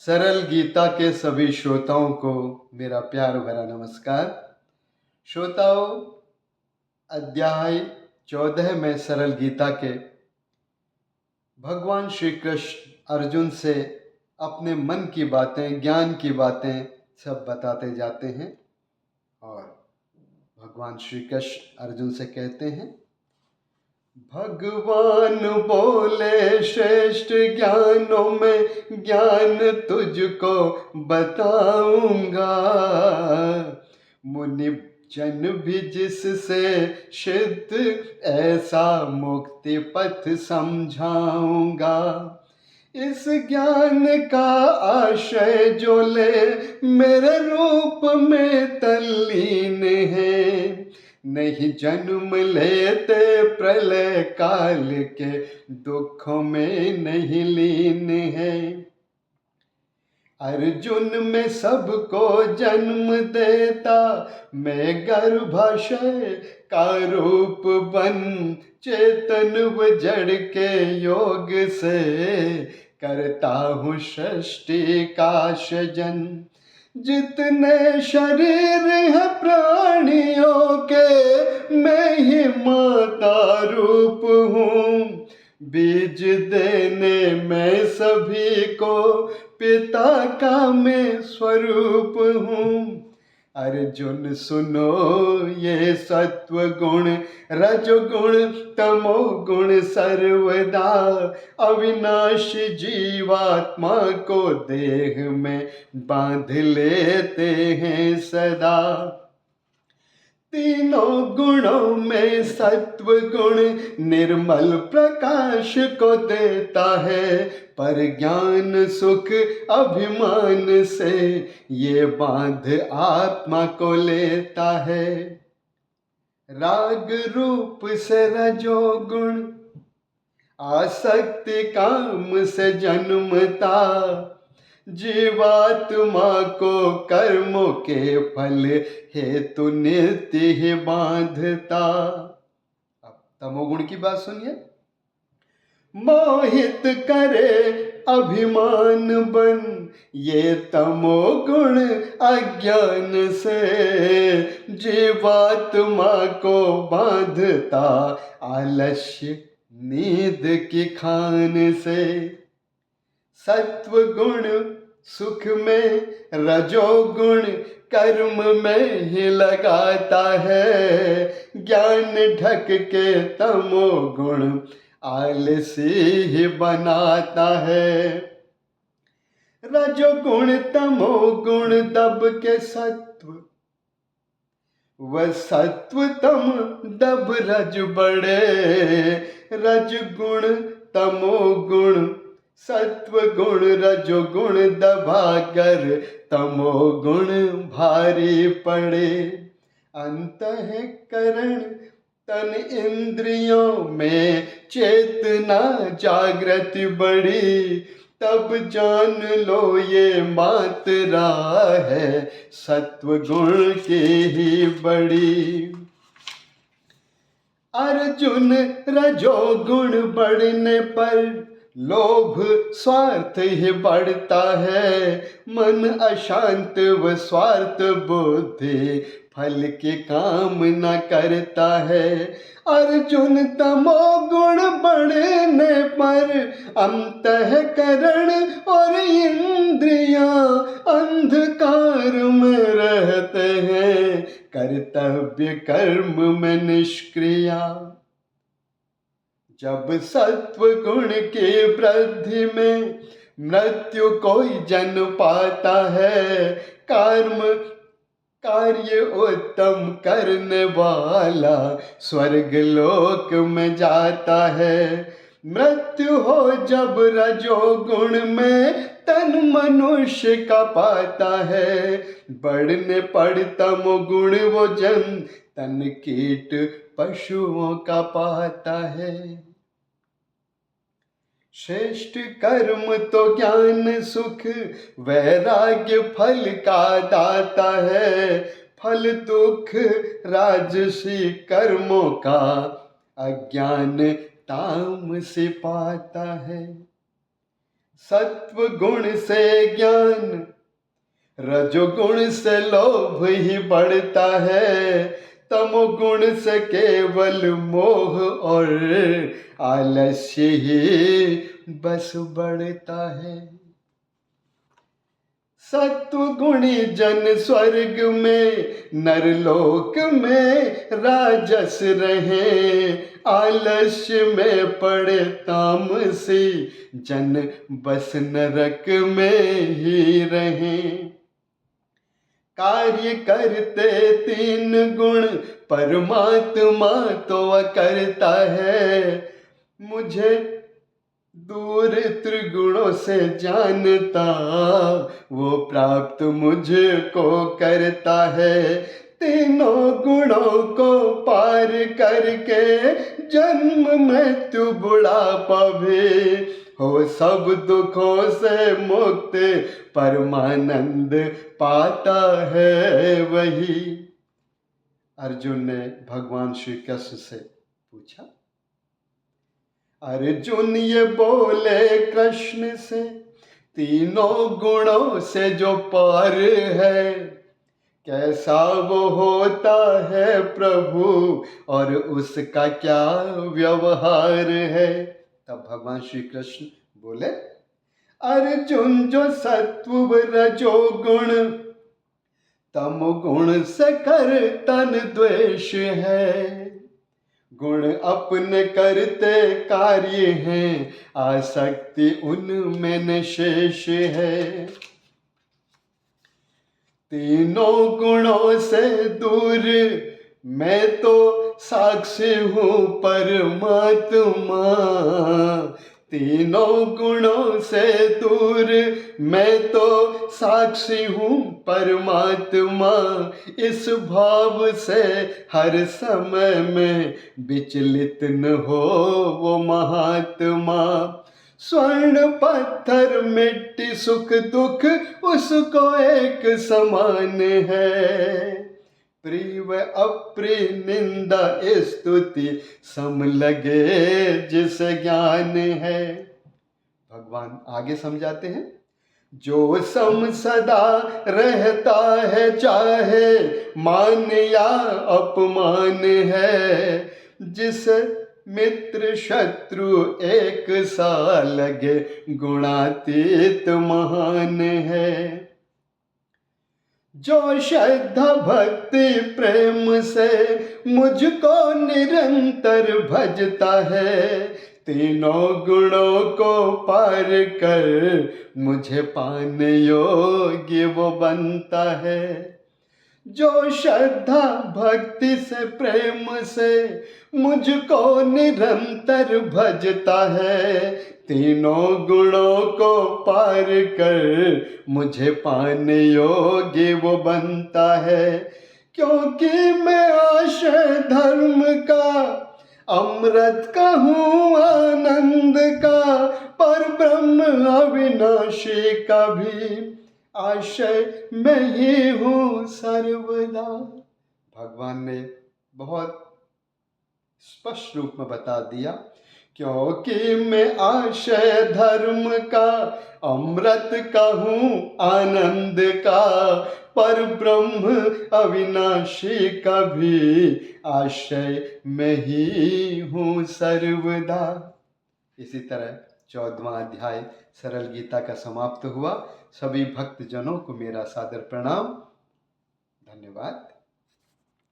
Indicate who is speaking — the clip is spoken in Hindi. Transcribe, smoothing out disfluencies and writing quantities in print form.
Speaker 1: सरल गीता के सभी श्रोताओं को मेरा प्यार भरा नमस्कार। श्रोताओं, अध्याय 14 में सरल गीता के भगवान श्री कृष्ण अर्जुन से अपने मन की बातें, ज्ञान की बातें सब बताते जाते हैं। और भगवान श्री कृष्ण अर्जुन से कहते हैं, भगवान बोले श्रेष्ठ ज्ञानों में ज्ञान तुझको बताऊंगा। मुनि जन भी जिससे सिद्ध ऐसा मुक्ति पथ समझाऊंगा। इस ज्ञान का आशय जो ले मेरे रूप में तल्लीन है, नहीं जन्म लेते प्रलय काल के दुखों में नहीं लीन है। अर्जुन में सबको जन्म देता, मैं गर्भाशय का रूप बन चेतन व जड़ के योग से करता हूँ सृष्टि का सृजन। जितने शरीर है प्राणियों के, मैं ही माता रूप हूँ। बीज देने में सभी को पिता का मैं स्वरूप हूँ। अर्जुन सुनो ये सत्व गुण रजगुण तमो गुण सर्वदा अविनाशी जीवात्मा को देह में बांध लेते हैं सदा। तीनों गुणों में सत्व गुण निर्मल प्रकाश को देता है, पर ज्ञान सुख अभिमान से ये बांध आत्मा को लेता है। राग रूप से रजोगुण आसक्ति काम से जन्मता, जीवात्मा को कर्मों के फल हेतु नित्य ही बांधता। अब तमोगुण की बात सुनिए। मोहित करे अभिमान बन ये तमोगुण अज्ञान से, जीवात्मा को बांधता आलस्य नींद की खान से। सत्व गुण सुख में, रजोगुण कर्म में ही लगाता है, ज्ञान ढक के तमोगुण आलसी ही बनाता है। रजोगुण तमोगुण दब के सत्व व सत्व तम दब रज बढ़े, रजगुण तमोगुण सत्व गुण रजोगुण दबाकर तमोगुण भारी पड़े। अंतःकरण तन इंद्रियों में चेतना जागृति बढ़ी, तब जान लो ये मात्रा है सत्व गुण की ही बड़ी। अर्जुन रजोगुण बढ़ने पर लोभ स्वार्थ ही बढ़ता है, मन अशांत व स्वार्थ बुद्धि फल की कामना करता है। अर्जुन तमोगुण बढ़ने पर अंतःकरण और इंद्रियां अंधकार में रहते हैं, कर्तव्य कर्म में निष्क्रिया। जब सत्व गुण की वृद्धि में मृत्यु कोई जन पाता है, कार्य उत्तम करने वाला स्वर्ग लोक में जाता है। मृत्यु हो जब रजोगुण में तन मनुष्य का पाता है, बढ़ने पर तमोगुण वो जन तन कीट पशुओं का पाता है। श्रेष्ठ कर्म तो ज्ञान सुख वैराग्य फल का दाता है, फल दुख राजसी कर्मों का अज्ञान तामसी पाता है। सत्व गुण से ज्ञान, रजोगुण से लोभ ही बढ़ता है, तमोगुण से केवल मोह और आलस्य ही बस बढ़ता है। सत्वगुणी जन स्वर्ग में, नरलोक में राजस रहे, आलस्य में पड़े तामसी जन बस नरक में ही रहें। कार्य करते तीन गुण, परमात्मा तो करता है, मुझे दूर त्रिगुणों से जानता, वो प्राप्त मुझको करता है। तीनों गुणों को पार करके जन्म मृत्यु बुढ़ापा भी हो, सब दुखों से मुक्त परमानंद पाता है वही। अर्जुन ने भगवान श्री कृष्ण से पूछा। अर्जुन ये बोले कृष्ण से, तीनों गुणों से जो पार है, कैसा वो होता है प्रभु और उसका क्या व्यवहार है। तब भगवान श्री कृष्ण बोले, अर्जुन जो सत्व रजोगुण तमोगुण से कर तन द्वेष है, गुण अपने करते कार्य हैं, आसक्ति उनमें न शेष है। तीनों गुणों से दूर मैं तो साक्षी हूँ परमात्मा, तीनों गुणों से दूर मैं तो साक्षी हूँ परमात्मा, इस भाव से हर समय में विचलित न हो वो महात्मा। स्वर्ण पत्थर मिट्टी सुख दुख उसको एक समान है, प्रिय व अप्रिय निंदा स्तुति सम लगे जिसे ज्ञान है। भगवान आगे समझाते हैं, जो सम सदा रहता है चाहे मान या अपमान है, जिस मित्र शत्रु एक सा लगे गुणातीत महान है। जो श्रद्धा भक्ति प्रेम से मुझको निरंतर भजता है, तीनों गुणों को पार कर मुझे पाने योग्य वो बनता है। जो श्रद्धा भक्ति से प्रेम से मुझको निरंतर भजता है, तीनों गुणों को पार कर मुझे पाने योग्य वो बनता है। क्योंकि मैं आशय धर्म का, अमृत का हूँ आनंद का, पर ब्रह्म अविनाशी का भी आशय मैं ही हूँ सर्वदा। भगवान ने बहुत स्पष्ट रूप में बता दिया, क्योंकि मैं आशय धर्म का, अमृत का हूँ आनंद का, पर ब्रह्म अविनाशी का भी आशय मैं ही हूँ सर्वदा। इसी तरह 14वां अध्याय सरल गीता का समाप्त हुआ। सभी भक्त जनों को मेरा सादर प्रणाम। धन्यवाद।